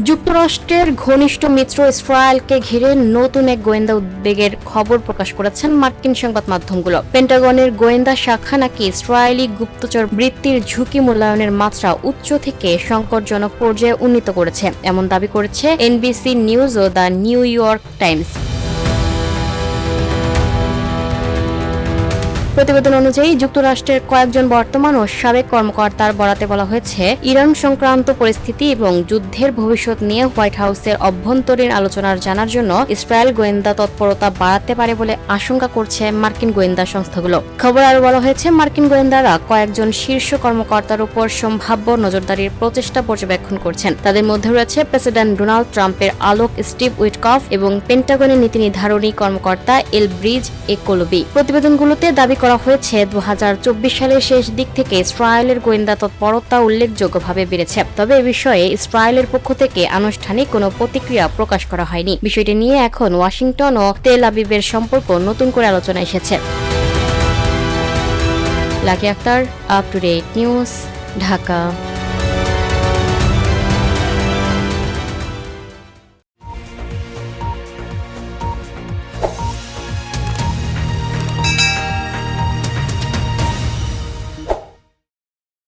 যুক্তরাষ্ট্রের ঘনিষ্ঠ মিত্র ইসরায়েলকে ঘিরে নতুন এক গোয়েন্দা উদ্বেগের খবর প্রকাশ করেছেন মার্কিন সংবাদ মাধ্যমগুলো। পেন্টাগনের গোয়েন্দা শাখা নাকি ইসরায়েলি গুপ্তচর বৃত্তির ঝুঁকি মূল্যায়নের মাত্রা উচ্চ থেকে সংকটজনক পর্যায়ে উন্নীত করেছে, এমন দাবি করেছে এনবিসি নিউজ ও দ্য নিউ ইয়র্ক টাইমস। প্রতিবেদন অনুযায়ী যুক্তরাষ্ট্রের কয়েকজন বর্তমান ও সাবেক কর্মকর্তার বরাতে বলা হয়েছে, ইরান সংক্রান্ত পরিস্থিতি এবং যুদ্ধের ভবিষ্যৎ নিয়ে হোয়াইট হাউসের অভ্যন্তরীণ আলোচনার জানার জন্য ইসরায়েল গোয়েন্দা তৎপরতা বাড়াতে পারে বলে আশঙ্কা করছে মার্কিন গোয়েন্দা সংস্থাগুলো। খবরে আরও বলা হয়েছে, মার্কিন গোয়েন্দারা কয়েকজন শীর্ষ কর্মকর্তার উপর সম্ভাব্য নজরদারির প্রচেষ্টা পর্যবেক্ষণ করছেন। তাদের মধ্যে রয়েছে প্রেসিডেন্ট ডোনাল্ড ট্রাম্পের আলোক স্টিভ উইটকফ এবং পেন্টাগনের নীতি নির্ধারণী কর্মকর্তা এলব্রিজ একোলবি। প্রতিবেদনগুলোতে দাবি করা হয়েছে 2024 সালের শেষ দিক থেকে ইসরায়েলের গোয়েন্দা তৎপরতা উল্লেখযোগ্যভাবে বেড়েছে। তবে এ বিষয়ে ইসরায়েলের পক্ষ থেকে আনুষ্ঠানিক কোনো প্রতিক্রিয়া প্রকাশ করা হয়নি। বিষয়টি নিয়ে এখন ওয়াশিংটন ও তেল আবিবের সম্পর্ক নতুন করে আলোচনায় এসেছে। Lucky Akhter, up to date news, Dhaka.